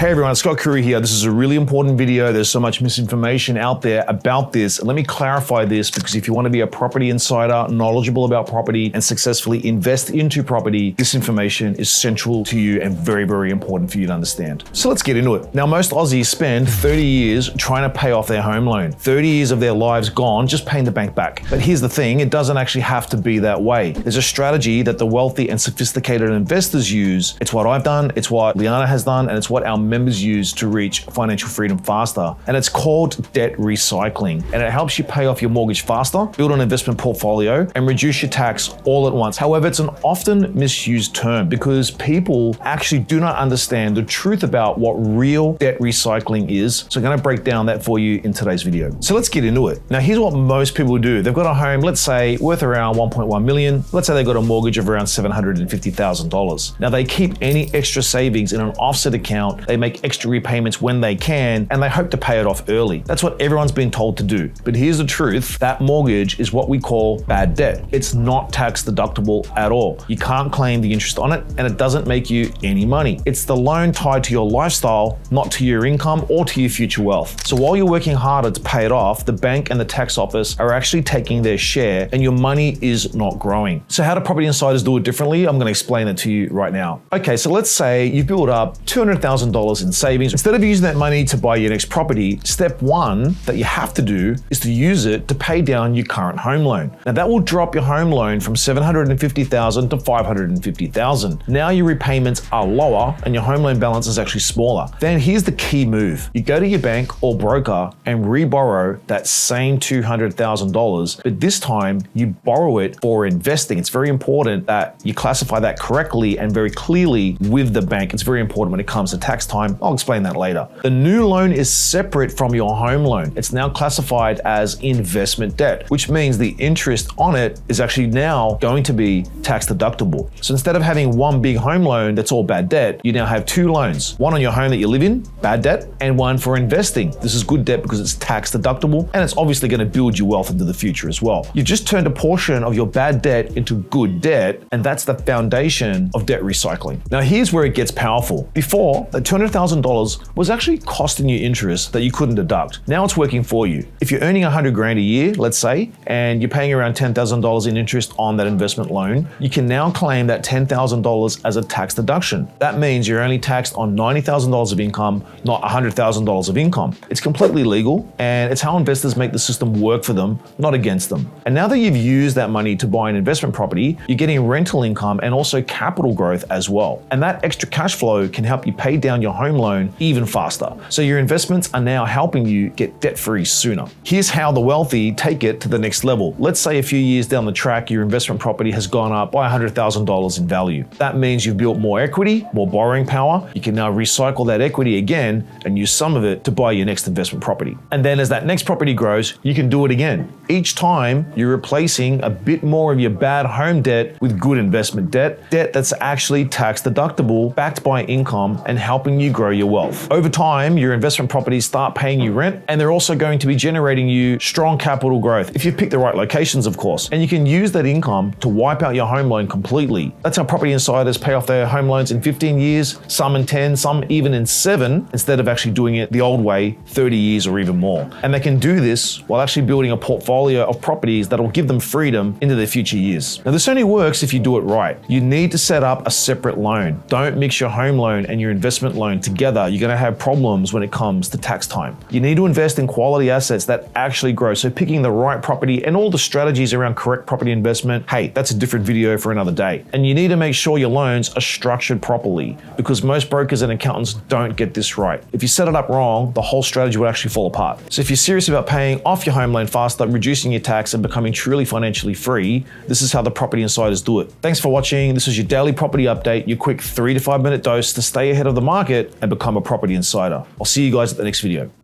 Hey everyone, it's Kuru here. This is a really important video. There's so much misinformation out there about this. Let me clarify this because if you want to be a property insider, knowledgeable about property, and successfully invest into property, this information is central to you and very, very important for you to understand. So let's get into it. Now, most Aussies spend 30 years trying to pay off their home loan. 30 years of their lives gone just paying the bank back. But here's the thing, it doesn't actually have to be that way. There's a strategy that the wealthy and sophisticated investors use. It's what I've done, it's what Liana has done, and it's what our members use to reach financial freedom faster. And it's called debt recycling. And it helps you pay off your mortgage faster, build an investment portfolio, and reduce your tax all at once. However, it's an often misused term because people actually do not understand the truth about what real debt recycling is. So I'm going to break down that for you in today's video. So let's get into it. Now, here's what most people do. They've got a home, let's say, worth around 1.1 million. Let's say they've got a mortgage of around $750,000. Now, they keep any extra savings in an offset account. They make extra repayments when they can, and they hope to pay it off early. That's what everyone's been told to do. But here's the truth. That mortgage is what we call bad debt. It's not tax deductible at all. You can't claim the interest on it, and it doesn't make you any money. It's the loan tied to your lifestyle, not to your income or to your future wealth. So while you're working harder to pay it off, the bank and the tax office are actually taking their share, and your money is not growing. So how do property insiders do it differently? I'm going to explain it to you right now. Okay, so let's say you build up $200,000 in savings. Instead of using that money to buy your next property, step one that you have to do is to use it to pay down your current home loan. Now that will drop your home loan from $750,000 to $550,000. Now your repayments are lower and your home loan balance is actually smaller. Then here's the key move. You go to your bank or broker and re-borrow that same $200,000, but this time you borrow it for investing. It's very important that you classify that correctly and very clearly with the bank. It's very important when it comes to tax time. I'll explain that later. The new loan is separate from your home loan. It's now classified as investment debt, which means the interest on it is actually now going to be tax deductible. So instead of having one big home loan that's all bad debt, you now have two loans. One on your home that you live in, bad debt, and one for investing. This is good debt because it's tax deductible, and it's obviously going to build your wealth into the future as well. You've just turned a portion of your bad debt into good debt, and that's the foundation of debt recycling. Now here's where it gets powerful. Before, that $200,000 was actually costing you interest that you couldn't deduct. Now it's working for you. If you're earning $100,000 a year, let's say, and you're paying around $10,000 in interest on that investment loan, you can now claim that $10,000 as a tax deduction. That means you're only taxed on $90,000 of income, not $100,000 of income. It's completely legal, and it's how investors make the system work for them, not against them. And now that you've used that money to buy an investment property, you're getting rental income and also capital growth as well. And that extra cash flow can help you pay down your home loan even faster. So your investments are now helping you get debt-free sooner. Here's how the wealthy take it to the next level. Let's say a few years down the track, your investment property has gone up by $100,000 in value. That means you've built more equity, more borrowing power. You can now recycle that equity again and use some of it to buy your next investment property. And then as that next property grows, you can do it again. Each time you're replacing a bit more of your bad home debt with good investment debt that's actually tax deductible, backed by income and helping you grow your wealth. Over time, your investment properties start paying you rent, and they're also going to be generating you strong capital growth if you pick the right locations, of course. And you can use that income to wipe out your home loan completely. That's how property insiders pay off their home loans in 15 years, some in 10, some even in 7, instead of actually doing it the old way, 30 years or even more. And they can do this while actually building a portfolio of properties that will give them freedom into their future years. Now, this only works if you do it right. You need to set up a separate loan. Don't mix your home loan and your investment loan together. You're going to have problems when it comes to tax time. You need to invest in quality assets that actually grow. So picking the right property and all the strategies around correct property investment, hey, that's a different video for another day. And you need to make sure your loans are structured properly because most brokers and accountants don't get this right. If you set it up wrong, the whole strategy will actually fall apart. So if you're serious about paying off your home loan faster, reducing your tax and becoming truly financially free, this is how the property insiders do it. Thanks for watching. This is your daily property update, your quick 3 to 5 minute dose to stay ahead of the market and become a property insider. I'll see you guys at the next video.